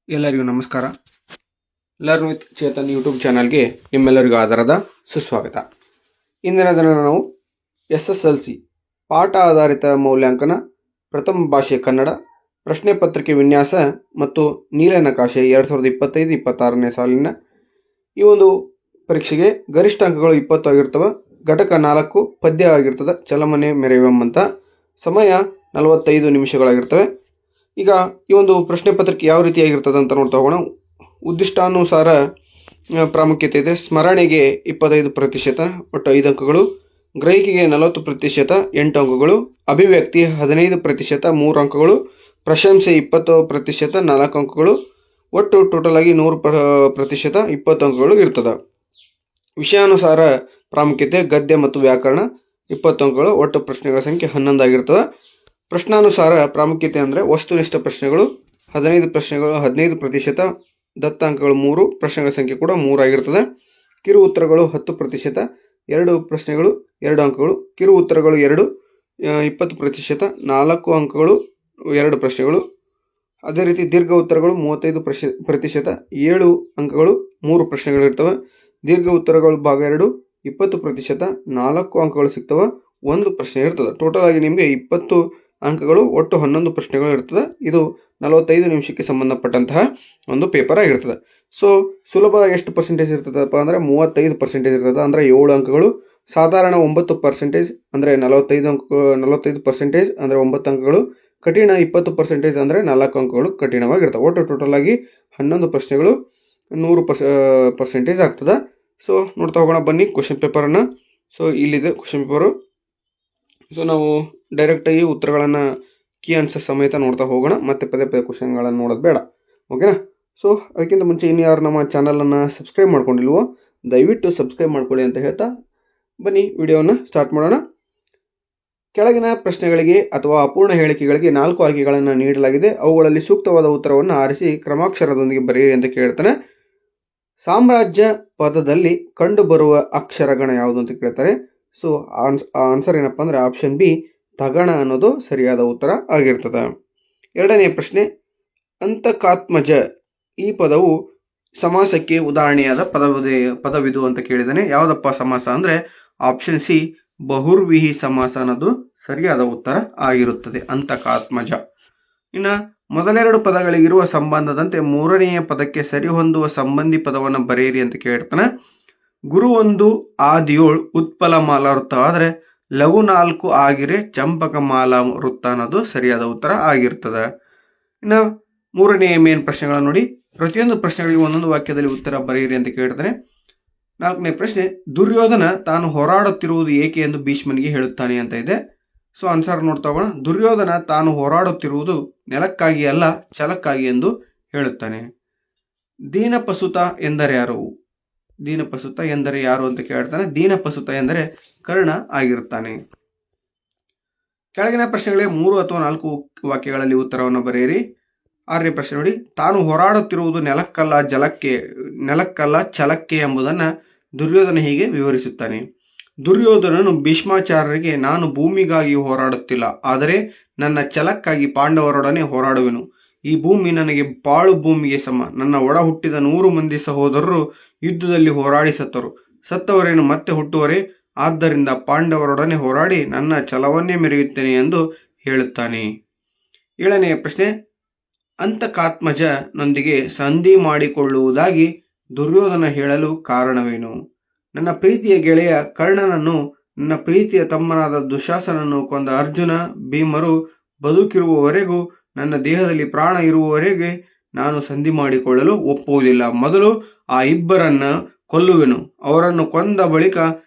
ಎಲ್ಲರಿಗೂ ನಮಸ್ಕಾರ. Learn with Chetan YouTube ಚಾನಲ್ಗೆ ನಿಮ್ಮೆಲ್ಲರಿಗೂ ಆಧಾರದ ಸುಸ್ವಾಗತ. ಇಂದಿನ ದಿನ ನಾವು SSLC ಪಾಠ ಆಧಾರಿತ ಮೌಲ್ಯಾಂಕನ ಪ್ರಥಮ ಭಾಷೆ ಕನ್ನಡ ಪ್ರಶ್ನೆ ಪತ್ರಿಕೆ ವಿನ್ಯಾಸ ಮತ್ತು ನೀಲನಕಾಶೆ 2025-26ನೇ ಸಾಲಿನ ಈ ಒಂದು ಪರೀಕ್ಷೆಗೆ ಗರಿಷ್ಠ ಅಂಕಗಳು 20 ಆಗಿರ್ತವೆ. ಘಟಕ 4 ಪದ್ಯ ಆಗಿರ್ತದೆ. ಚಲಮನೆ ಮೆರೆಯುವಂತ ಸಮಯ 45 ನಿಮಿಷಗಳಾಗಿರ್ತವೆ. ಈಗ ಈ ಒಂದು ಪ್ರಶ್ನೆ ಪತ್ರಿಕೆ ಯಾವ ರೀತಿಯಾಗಿರ್ತದೆ ಅಂತ ನೋಡ್ತಾ ಹೋಗೋಣ. ಉದ್ದಿಷ್ಟಾನುಸಾರ ಪ್ರಾಮುಖ್ಯತೆ ಇದೆ. ಸ್ಮರಣೆಗೆ 25%, ಒಟ್ಟು 5 ಅಂಕಗಳು. ಗ್ರಹಿಕೆಗೆ 40%, 8 ಅಂಕಗಳು. ಅಭಿವ್ಯಕ್ತಿ 15%, 3 ಅಂಕಗಳು. ಪ್ರಶಂಸೆ 20%, 4 ಅಂಕಗಳು. ಒಟ್ಟು ಟೋಟಲ್ ಆಗಿ 100%, 20 ಅಂಕಗಳು ಇರ್ತದೆ. ವಿಷಯಾನುಸಾರ ಪ್ರಾಮುಖ್ಯತೆ ಗದ್ಯ ಮತ್ತು ವ್ಯಾಕರಣ 20 ಅಂಕಗಳು. ಒಟ್ಟು ಪ್ರಶ್ನೆಗಳ ಸಂಖ್ಯೆ 11 ಆಗಿರ್ತದೆ. ಪ್ರಶ್ನಾನುಸಾರ ಪ್ರಾಮುಖ್ಯತೆ ಅಂದರೆ ವಸ್ತುನಿಷ್ಠ ಪ್ರಶ್ನೆಗಳು 15 ಪ್ರಶ್ನೆಗಳು 15%, ದತ್ತಾಂಕಗಳು 3, ಪ್ರಶ್ನೆಗಳ ಸಂಖ್ಯೆ ಕೂಡ 3 ಆಗಿರ್ತದೆ. ಕಿರು ಉತ್ತರಗಳು 10%, 2 ಪ್ರಶ್ನೆಗಳು 2 ಅಂಕಗಳು. ಕಿರು ಉತ್ತರಗಳು 2 20%, 4 ಅಂಕಗಳು 2 ಪ್ರಶ್ನೆಗಳು. ಅದೇ ರೀತಿ ದೀರ್ಘ ಉತ್ತರಗಳು 35%, 7 ಅಂಕಗಳು 3 ಪ್ರಶ್ನೆಗಳು ಇರ್ತವೆ. ದೀರ್ಘ ಉತ್ತರಗಳು ಭಾಗ 2 20%, 4 ಅಂಕಗಳು ಸಿಗ್ತವೆ, 1 ಪ್ರಶ್ನೆ ಇರ್ತದೆ. ಟೋಟಲ್ ಆಗಿ ನಿಮಗೆ 20 ಅಂಕಗಳು, ಒಟ್ಟು 11 ಪ್ರಶ್ನೆಗಳು ಇರ್ತದೆ. ಇದು 45 ನಿಮಿಷಕ್ಕೆ ಸಂಬಂಧಪಟ್ಟಂತಹ ಒಂದು ಪೇಪರ್ ಆಗಿರ್ತದೆ. ಸೊ ಸುಲಭ ಎಷ್ಟು ಪರ್ಸೆಂಟೇಜ್ ಇರ್ತದಪ್ಪ ಅಂದರೆ 35% ಇರ್ತದೆ, ಅಂದರೆ 7 ಅಂಕಗಳು. ಸಾಧಾರಣ 9% ಅಂದರೆ 45% ಅಂದರೆ 9 ಅಂಕಗಳು. ಕಠಿಣ 20% ಅಂದರೆ 4 ಅಂಕಗಳು ಕಠಿಣವಾಗಿರ್ತವೆ. ಒಟ್ಟು ಟೋಟಲ್ ಆಗಿ 11 ಪ್ರಶ್ನೆಗಳು 100% ಆಗ್ತದೆ. ಸೊ ನೋಡ್ತಾ ಹೋಗೋಣ ಬನ್ನಿ ಕ್ವಶನ್ ಪೇಪರನ್ನು. ಸೊ ಇಲ್ಲಿದೆ ಕ್ವಶನ್ ಪೇಪರು. ಸೊ ನಾವು ಡೈರೆಕ್ಟಾಗಿ ಉತ್ತರಗಳನ್ನು ಕೀ ಆನ್ಸರ್ ಸಮೇತ ನೋಡ್ತಾ ಹೋಗೋಣ. ಮತ್ತೆ ಪದೇ ಕ್ವಶನ್ಗಳನ್ನು ನೋಡೋದು ಬೇಡ, ಓಕೆನಾ. ಸೊ ಅದಕ್ಕಿಂತ ಮುಂಚೆ ಇನ್ಯಾರು ನಮ್ಮ ಚಾನಲನ್ನು ಸಬ್ಸ್ಕ್ರೈಬ್ ಮಾಡ್ಕೊಂಡಿಲ್ವೋ ದಯವಿಟ್ಟು ಸಬ್ಸ್ಕ್ರೈಬ್ ಮಾಡ್ಕೊಳ್ಳಿ ಅಂತ ಹೇಳ್ತಾ ಬನ್ನಿ ವಿಡಿಯೋವನ್ನು ಸ್ಟಾರ್ಟ್ ಮಾಡೋಣ. ಕೆಳಗಿನ ಪ್ರಶ್ನೆಗಳಿಗೆ ಅಥವಾ ಅಪೂರ್ಣ ಹೇಳಿಕೆಗಳಿಗೆ 4 ಆಯ್ಕೆಗಳನ್ನು ನೀಡಲಾಗಿದೆ. ಅವುಗಳಲ್ಲಿ ಸೂಕ್ತವಾದ ಉತ್ತರವನ್ನು ಆರಿಸಿ ಕ್ರಮಾಕ್ಷರದೊಂದಿಗೆ ಬರೆಯಿರಿ ಅಂತ ಕೇಳ್ತಾನೆ. ಸಾಮ್ರಾಜ್ಯ ಪದದಲ್ಲಿ ಕಂಡುಬರುವ ಅಕ್ಷರಗಣ ಯಾವುದು ಅಂತ ಕೇಳ್ತಾರೆ. ಸೊ ಆನ್ಸರ್ ಏನಪ್ಪ ಅಂದರೆ ಆಪ್ಷನ್ ಬಿ ತಗಣ ಅನ್ನೋದು ಸರಿಯಾದ ಉತ್ತರ ಆಗಿರ್ತದೆ. ಎರಡನೇ ಪ್ರಶ್ನೆ, ಅಂತಕಾತ್ಮಜ ಈ ಪದವು ಸಮಾಸಕ್ಕೆ ಉದಾಹರಣೆಯಾದ ಪದವಿದು ಅಂತ ಕೇಳಿದಾನೆ. ಯಾವುದಪ್ಪ ಸಮಾಸ ಅಂದರೆ ಆಪ್ಷನ್ ಸಿ ಬಹುರ್ವಿಹಿ ಸಮಾಸ ಅನ್ನೋದು ಸರಿಯಾದ ಉತ್ತರ ಆಗಿರುತ್ತದೆ. ಅಂತಕಾತ್ಮಜ. ಇನ್ನು ಮೊದಲೆರಡು ಪದಗಳಿಗಿರುವ ಸಂಬಂಧದಂತೆ ಮೂರನೆಯ ಪದಕ್ಕೆ ಸರಿಹೊಂದುವ ಸಂಬಂಧಿ ಪದವನ್ನು ಬರೆಯಿರಿ ಅಂತ ಕೇಳ್ತಾನೆ. ಗುರು 1 ಆದಿಯೋಳ್ ಉತ್ಪಲ ಮಾಲಾ ವೃತ್ತ ಆದರೆ ಲಘು 4 ಆಗಿರೆ ಚಂಪಕ ಮಾಲಾ ವೃತ್ತ ಅನ್ನೋದು ಸರಿಯಾದ ಉತ್ತರ ಆಗಿರ್ತದೆ. ಇನ್ನು ಮೂರನೆಯ ಮೇನ್ ಪ್ರಶ್ನೆಗಳನ್ನು ನೋಡಿ. ಪ್ರತಿಯೊಂದು ಪ್ರಶ್ನೆಗಳಿಗೆ ಒಂದೊಂದು ವಾಕ್ಯದಲ್ಲಿ ಉತ್ತರ ಬರೆಯಿರಿ ಅಂತ ಕೇಳ್ತಾನೆ. 4ನೇ ಪ್ರಶ್ನೆ, ದುರ್ಯೋಧನ ತಾನು ಹೋರಾಡುತ್ತಿರುವುದು ಏಕೆ ಎಂದು ಭೀಷ್ಮನಿಗೆ ಹೇಳುತ್ತಾನೆ ಅಂತ ಇದೆ. ಸೊ ಆನ್ಸರ್ ನೋಡ್ತಾ ಹೋಗೋಣ. ದುರ್ಯೋಧನ ತಾನು ಹೋರಾಡುತ್ತಿರುವುದು ನೆಲಕ್ಕಾಗಿ ಅಲ್ಲ ಛಲಕ್ಕಾಗಿ ಎಂದು ಹೇಳುತ್ತಾನೆ. ದೀನಪಸುತ ಎಂದರೆ ಯಾರು? ದೀನಪಸುತ ಎಂದರೆ ಯಾರು ಅಂತ ಕೇಳ್ತಾನೆ. ದೀನಪಸುತ ಎಂದರೆ ಕರ್ಣ ಆಗಿರುತ್ತಾನೆ. ಕೆಳಗಿನ ಪ್ರಶ್ನೆಗಳಿಗೆ 3 ಅಥವಾ 4 ವಾಕ್ಯಗಳಲ್ಲಿ ಉತ್ತರವನ್ನು ಬರೆಯಿರಿ. 6ನೇ ಪ್ರಶ್ನೆ ನೋಡಿ. ತಾನು ಹೋರಾಡುತ್ತಿರುವುದು ನೆಲಕ್ಕಲ್ಲ ಛಲಕ್ಕೆ ಎಂಬುದನ್ನು ದುರ್ಯೋಧನ ಹೀಗೆ ವಿವರಿಸುತ್ತಾನೆ. ದುರ್ಯೋಧನನು ಭೀಷ್ಮಾಚಾರ್ಯರಿಗೆ ನಾನು ಭೂಮಿಗಾಗಿ ಹೋರಾಡುತ್ತಿಲ್ಲ, ಆದರೆ ನನ್ನ ಛಲಕ್ಕಾಗಿ ಪಾಂಡವರೊಡನೆ ಹೋರಾಡುವೆನು. ಈ ಭೂಮಿ ನನಗೆ ಪಾಳು ಭೂಮಿಗೆ ಸಮ. ನನ್ನ ಒಡ ಹುಟ್ಟಿದ 100 ಮಂದಿ ಸಹೋದರರು ಯುದ್ಧದಲ್ಲಿ ಹೋರಾಡಿ ಸತ್ತರು. ಸತ್ತವರೇನು ಮತ್ತೆ ಹುಟ್ಟುವರೆ. ಆದ್ದರಿಂದ ಪಾಂಡವರೊಡನೆ ಹೋರಾಡಿ ನನ್ನ ಛಲವನ್ನೇ ಮೆರೆಯುತ್ತೇನೆ ಎಂದು ಹೇಳುತ್ತಾನೆ. 7ನೆಯ ಪ್ರಶ್ನೆ, ಅಂತಕಾತ್ಮಜನೊಂದಿಗೆ ಸಂಧಿ ಮಾಡಿಕೊಳ್ಳುವುದಾಗಿ ದುರ್ಯೋಧನ ಹೇಳಲು ಕಾರಣವೇನು? ನನ್ನ ಪ್ರೀತಿಯ ಗೆಳೆಯ ಕರ್ಣನನ್ನು, ನನ್ನ ಪ್ರೀತಿಯ ತಮ್ಮನಾದ ದುಶಾಸನನ್ನು ಕೊಂದ ಅರ್ಜುನ ಭೀಮರು ಬದುಕಿರುವವರೆಗೂ, ನನ್ನ ದೇಹದಲ್ಲಿ ಪ್ರಾಣ ಇರುವವರೆಗೆ ನಾನು ಸಂಧಿ ಮಾಡಿಕೊಳ್ಳಲು ಒಪ್ಪುವುದಿಲ್ಲ. ಮೊದಲು ಆ ಇಬ್ಬರನ್ನ ಕೊಲ್ಲುವೆನು. ಅವರನ್ನು ಕೊಂದ ಬಳಿಕ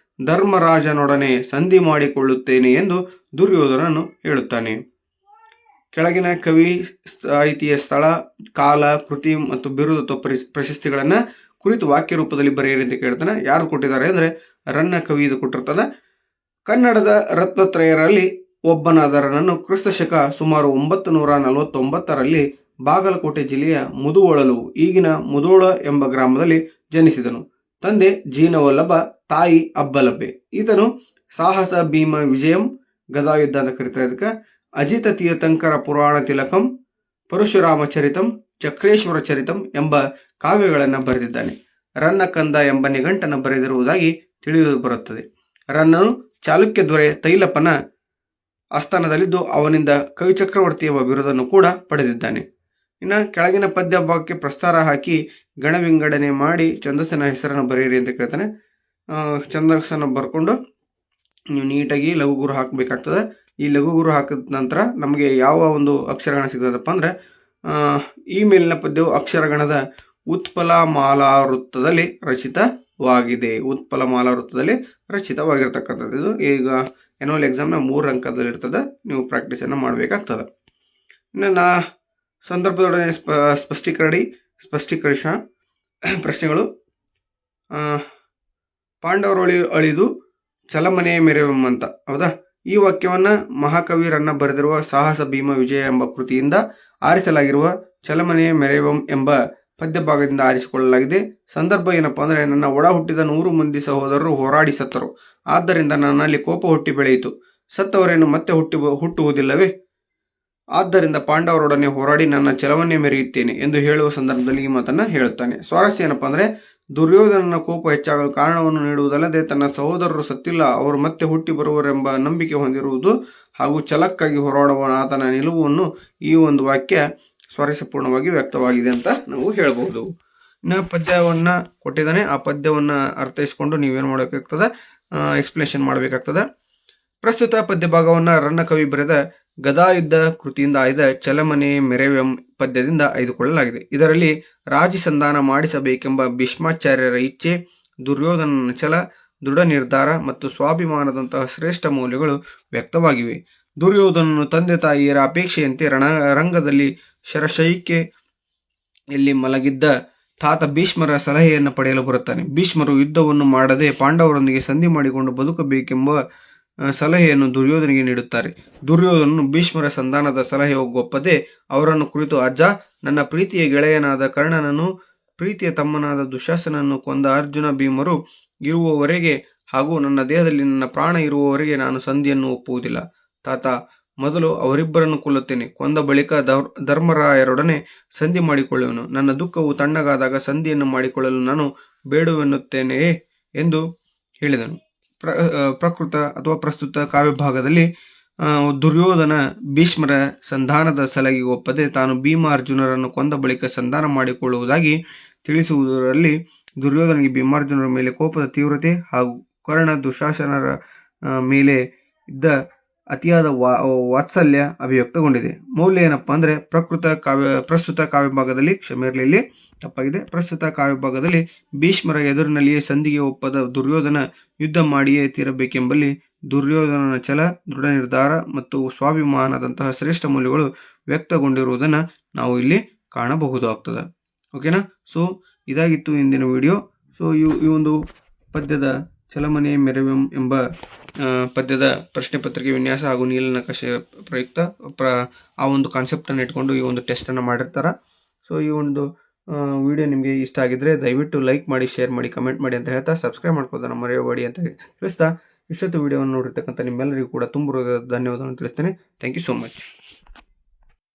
ಧರ್ಮರಾಜನೊಡನೆ ಸಂಧಿ ಮಾಡಿಕೊಳ್ಳುತ್ತೇನೆ ಎಂದು ದುರ್ಯೋಧನನು ಹೇಳುತ್ತಾನೆ. ಕೆಳಗಿನ ಕವಿ ಸಾಹಿತಿಯ ಸ್ಥಳ, ಕಾಲ, ಕೃತಿ ಮತ್ತು ಬಿರುದು ಅಥವಾ ಪ್ರಶಸ್ತಿಗಳನ್ನು ಕುರಿತು ವಾಕ್ಯ ರೂಪದಲ್ಲಿ ಬರೆಯಿರಿ ಅಂತ ಕೇಳ್ತಾನೆ. ಯಾರು ಕೊಟ್ಟಿದ್ದಾರೆ ಅಂದರೆ ರನ್ನ ಕವಿ ಇದು ಕೊಟ್ಟಿರ್ತದೆ. ಕನ್ನಡದ ರತ್ನತ್ರಯರಲ್ಲಿ ಒಬ್ಬನಾದರನನ್ನು ಕ್ರಿಸ್ತಶಕ ಸುಮಾರು 949ರಲ್ಲಿ ಬಾಗಲಕೋಟೆ ಜಿಲ್ಲೆಯ ಮುದುವೊಳಲು, ಈಗಿನ ಮುದೋಳ ಎಂಬ ಗ್ರಾಮದಲ್ಲಿ ಜನಿಸಿದನು. ತಂದೆ ಜೀನವಲ್ಲಭ, ತಾಯಿ ಅಬ್ಬಲಬ್ಬೆ. ಈತನು ಸಾಹಸ ಭೀಮ ವಿಜಯಂ ಗದಾಯುದ್ಧ ಅಂತ ಕರೀತಾರೆ. ಇದಕ್ಕೆ ಅಜಿತ ತೀರ್ಥಂಕರ ಪುರಾಣ ತಿಲಕಂ, ಪರಶುರಾಮ ಚರಿತಂ, ಚಕ್ರೇಶ್ವರ ಚರಿತಂ ಎಂಬ ಕಾವ್ಯಗಳನ್ನು ಬರೆದಿದ್ದಾನೆ. ರನ್ನ ಕಂದ ಎಂಬ ನಿಘಂಟನ್ನು ಬರೆದಿರುವುದಾಗಿ ತಿಳಿದು ಬರುತ್ತದೆ. ರನ್ನನು ಚಾಲುಕ್ಯ ದೊರೆ ತೈಲಪನ ಆಸ್ಥಾನದಲ್ಲಿದ್ದು ಅವನಿಂದ ಕವಿ ಚಕ್ರವರ್ತಿ ಎಂಬ ಬಿರುದನ್ನು ಕೂಡ ಪಡೆದಿದ್ದಾನೆ. ಇನ್ನು ಕೆಳಗಿನ ಪದ್ಯ ಭಾಗಕ್ಕೆ ಪ್ರಸ್ತಾರ ಹಾಕಿ ಗಣ ವಿಂಗಡಣೆ ಮಾಡಿ ಛಂದಸ್ಸಿನ ಹೆಸರನ್ನು ಬರೆಯಿರಿ ಅಂತ ಕೇಳ್ತಾನೆ. ಛಂದಸ್ಸನ್ನು ಬರ್ಕೊಂಡು ನೀವು ನೀಟಾಗಿ ಲಘುಗುರು ಹಾಕಬೇಕಾಗ್ತದೆ. ಈ ಲಘುಗುರು ಹಾಕಿದ ನಂತರ ನಮಗೆ ಯಾವ ಒಂದು ಅಕ್ಷರಗಣ ಸಿಗ್ತದಪ್ಪ ಅಂದರೆ ಈ ಮೇಲಿನ ಪದ್ಯವು ಅಕ್ಷರಗಣದ ಉತ್ಪಲ ಮಾಲಾ ವೃತ್ತದಲ್ಲಿ ರಚಿತವಾಗಿದೆ. ಉತ್ಪಲ ಮಾಲಾ ವೃತ್ತದಲ್ಲಿ ರಚಿತವಾಗಿರ್ತಕ್ಕಂಥದ್ದು. ಇದು ಈಗ ಎನ್ಯುವಲ್ ಎಕ್ಸಾಮ್ನ 3 ಅಂಕದಲ್ಲಿ ಇರ್ತದೆ. ನೀವು ಪ್ರಾಕ್ಟೀಸನ್ನು ಮಾಡಬೇಕಾಗ್ತದೆ. ಇನ್ನು ಸಂದರ್ಭದೊಡನೆ ಸ್ಪಷ್ಟೀಕರಿಸ ಪ್ರಶ್ನೆಗಳು. ಪಾಂಡವರು ಅಳಿದು ಚಲಮನೆ ಮೆರೆಯುವಂತ, ಹೌದಾ? ಈ ವಾಕ್ಯವನ್ನ ಮಹಾಕವಿ ರನ್ನ ಬರೆದಿರುವ ಸಾಹಸ ಭೀಮ ವಿಜಯ ಎಂಬ ಕೃತಿಯಿಂದ ಆರಿಸಲಾಗಿರುವ ಚಲಮನೆ ಮೆರೆಯುವಂ ಎಂಬ ಪದ್ಯ ಭಾಗದಿಂದ ಆರಿಸಿಕೊಳ್ಳಲಾಗಿದೆ. ಸಂದರ್ಭ ಏನಪ್ಪಾ ಅಂದ್ರೆ, ನನ್ನ ಒಡ ಹುಟ್ಟಿದ 100 ಮಂದಿ ಸಹೋದರರು ಹೋರಾಡಿ ಸತ್ತರು, ಆದ್ದರಿಂದ ನನ್ನಲ್ಲಿ ಕೋಪ ಹುಟ್ಟಿ ಬೆಳೆಯಿತು. ಸತ್ತವರೇನು ಮತ್ತೆ ಹುಟ್ಟುವುದಿಲ್ಲವೇ? ಆದ್ದರಿಂದ ಪಾಂಡವರೊಡನೆ ಹೋರಾಡಿ ನನ್ನ ಛಲವನ್ನೇ ಮೆರೆಯುತ್ತೇನೆ ಎಂದು ಹೇಳುವ ಸಂದರ್ಭದಲ್ಲಿ ಈ ಮಾತನ್ನ ಹೇಳುತ್ತಾನೆ. ಸ್ವಾರಸ್ಯ ಏನಪ್ಪಾ ಅಂದ್ರೆ, ದುರ್ಯೋಧನನ ಕೋಪ ಹೆಚ್ಚಾಗಲು ಕಾರಣವನ್ನು ನೀಡುವುದಲ್ಲದೆ ತನ್ನ ಸಹೋದರರು ಸತ್ತಿಲ್ಲ, ಅವರು ಮತ್ತೆ ಹುಟ್ಟಿ ಬರುವರೆಂಬ ನಂಬಿಕೆ ಹೊಂದಿರುವುದು ಹಾಗೂ ಛಲಕ್ಕಾಗಿ ಹೋರಾಡುವ ಆತನ ನಿಲುವನ್ನು ಈ ಒಂದು ವಾಕ್ಯ ಸ್ವಾರಸ್ಯಪೂರ್ಣವಾಗಿ ವ್ಯಕ್ತವಾಗಿದೆ ಅಂತ ನಾವು ಹೇಳಬಹುದು. ಇನ್ನು ಪದ್ಯವನ್ನ ಕೊಟ್ಟಿದ್ದಾನೆ, ಆ ಪದ್ಯವನ್ನ ಅರ್ಥೈಸಿಕೊಂಡು ನೀವೇನು ಮಾಡಬೇಕಾಗ್ತದೆ, ಎಕ್ಸ್ಪ್ಲೇಷನ್ ಮಾಡಬೇಕಾಗ್ತದೆ. ಪ್ರಸ್ತುತ ಪದ್ಯ ಭಾಗವನ್ನ ರನ್ನ ಕವಿ ಬರೆದ ಗದಾಯುದ್ಧ ಕೃತಿಯಿಂದ ಆಯ್ದ ಚಲಮನೆ ಮೆರೆವೆಂ ಪದ್ಯದಿಂದ ಆಯ್ದುಕೊಳ್ಳಲಾಗಿದೆ. ಇದರಲ್ಲಿ ರಾಜಿ ಸಂಧಾನ ಮಾಡಿಸಬೇಕೆಂಬ ಭೀಷ್ಮಾಚಾರ್ಯರ ಇಚ್ಛೆ, ದುರ್ಯೋಧನನ ಛಲ, ದೃಢ ನಿರ್ಧಾರ ಮತ್ತು ಸ್ವಾಭಿಮಾನದಂತಹ ಶ್ರೇಷ್ಠ ಮೌಲ್ಯಗಳು ವ್ಯಕ್ತವಾಗಿವೆ. ದುರ್ಯೋಧನನು ತಂದೆ ತಾಯಿಯರ ಅಪೇಕ್ಷೆಯಂತೆ ರಣರಂಗದಲ್ಲಿ ಶರಶೈಕೆಯಲ್ಲಿ ಮಲಗಿದ್ದ ತಾತ ಭೀಷ್ಮರ ಸಲಹೆಯನ್ನು ಪಡೆಯಲು ಬರುತ್ತಾನೆ. ಭೀಷ್ಮರು ಯುದ್ಧವನ್ನು ಮಾಡದೆ ಪಾಂಡವರೊಂದಿಗೆ ಸಂಧಿ ಮಾಡಿಕೊಂಡು ಬದುಕಬೇಕೆಂಬ ಸಲಹೆಯನ್ನು ದುರ್ಯೋಧನಿಗೆ ನೀಡುತ್ತಾರೆ. ದುರ್ಯೋಧನನು ಭೀಷ್ಮರ ಸಂಧಾನದ ಸಲಹೆ ಒಪ್ಪದೆ ಅವರನ್ನು ಕುರಿತು, ಅಜ್ಜ, ನನ್ನ ಪ್ರೀತಿಯ ಗೆಳೆಯನಾದ ಕರ್ಣನನ್ನು, ಪ್ರೀತಿಯ ತಮ್ಮನಾದ ದುಶಾಸನನ್ನು ಕೊಂದ ಅರ್ಜುನ ಭೀಮರು ಇರುವವರೆಗೆ ಹಾಗೂ ನನ್ನ ದೇಹದಲ್ಲಿ ನನ್ನ ಪ್ರಾಣ ಇರುವವರೆಗೆ ನಾನು ಸಂಧಿಯನ್ನು ಒಪ್ಪುವುದಿಲ್ಲ. ತಾತ, ಮೊದಲು ಅವರಿಬ್ಬರನ್ನು ಕೊಲ್ಲುತ್ತೇನೆ, ಕೊಂದ ಬಳಿಕ ಧರ್ಮರಾಯರೊಡನೆ ಸಂಧಿ ಮಾಡಿಕೊಳ್ಳುವೆನು. ನನ್ನ ದುಃಖವು ತಣ್ಣಗಾದಾಗ ಸಂಧಿಯನ್ನು ಮಾಡಿಕೊಳ್ಳಲು ನಾನು ಬೇಡುವೆನ್ನುತ್ತೇನೆಯೇ ಎಂದು ಹೇಳಿದನು. ಪ್ರಕೃತ ಅಥವಾ ಪ್ರಸ್ತುತ ಕಾವ್ಯಭಾಗದಲ್ಲಿ ದುರ್ಯೋಧನ ಭೀಷ್ಮರ ಸಂಧಾನದ ಸಲಹೆಗೆ ಒಪ್ಪದೆ ತಾನು ಭೀಮ ಅರ್ಜುನರನ್ನು ಕೊಂದ ಬಳಿಕ ಸಂಧಾನ ಮಾಡಿಕೊಳ್ಳುವುದಾಗಿ ತಿಳಿಸುವುದರಲ್ಲಿ ದುರ್ಯೋಧನಿಗೆ ಭೀಮಾರ್ಜುನರ ಮೇಲೆ ಕೋಪದ ತೀವ್ರತೆ ಹಾಗೂ ಕರ್ಣ ದುಶಾಸನರ ಮೇಲೆ ಇದ್ದ ಅತಿಯಾದ ವಾತ್ಸಲ್ಯ ಅಭಿವ್ಯಕ್ತಗೊಂಡಿದೆ. ಮೌಲ್ಯ ಏನಪ್ಪಾ ಅಂದ್ರೆ, ಪ್ರಸ್ತುತ ಕಾವ್ಯಭಾಗದಲ್ಲಿ ಕ್ಷಮೆಯಿರಲಿ, ತಪ್ಪಾಗಿದೆ. ಪ್ರಸ್ತುತ ಕಾವ್ಯಭಾಗದಲ್ಲಿ ಭೀಷ್ಮರ ಎದುರಿನಲ್ಲಿಯೇ ಸಂಧಿಗೆ ಒಪ್ಪದ ದುರ್ಯೋಧನ ಯುದ್ಧ ಮಾಡಿಯೇ ತೀರಬೇಕೆಂಬಲ್ಲಿ ದುರ್ಯೋಧನನ ಛಲ, ದೃಢ ನಿರ್ಧಾರ ಮತ್ತು ಸ್ವಾಭಿಮಾನದಂತಹ ಶ್ರೇಷ್ಠ ಮೌಲ್ಯಗಳು ವ್ಯಕ್ತಗೊಂಡಿರುವುದನ್ನು ನಾವು ಇಲ್ಲಿ ಕಾಣಬಹುದಾಗ್ತದೆ. ಓಕೆನಾ? ಸೊ ಇದಾಗಿತ್ತು ಇಂದಿನ ವಿಡಿಯೋ. ಸೊ ಈ ಒಂದು ಪದ್ಯದ ಚಲಮನೆ ಮೆರೆವೆಂ ಎಂಬ ಪದ್ಯದ ಪ್ರಶ್ನೆ ಪತ್ರಿಕೆ ವಿನ್ಯಾಸ ಹಾಗೂ ನೀಲನಕಾಶೆ ಪ್ರಯುಕ್ತ ಆ ಒಂದು ಕಾನ್ಸೆಪ್ಟನ್ನು ಇಟ್ಕೊಂಡು ಈ ಒಂದು ಟೆಸ್ಟನ್ನು ಮಾಡಿರ್ತಾರೆ. ಸೊ ಈ ಒಂದು ವಿಡಿಯೋ ನಿಮಗೆ ಇಷ್ಟ ಆಗಿದ್ರೆ ದಯವಿಟ್ಟು ಲೈಕ್ ಮಾಡಿ, ಶೇರ್ ಮಾಡಿ, ಕಮೆಂಟ್ ಮಾಡಿ ಅಂತ ಹೇಳ್ತಾ ಸಬ್ಸ್ಕ್ರೈಬ್ ಮಾಡ್ಕೋದನ್ನು ಮರೆಯಬೇಡಿ ಅಂತ ತಿಳಿಸ್ತಾ ಇಷ್ಟೊತ್ತು ವಿಡಿಯೋವನ್ನು ನೋಡಿರ್ತಕ್ಕಂಥ ನಿಮ್ಮೆಲ್ಲರಿಗೂ ಕೂಡ ತುಂಬ ಧನ್ಯವಾದವನ್ನು ತಿಳಿಸ್ತೇನೆ. Thank you so much.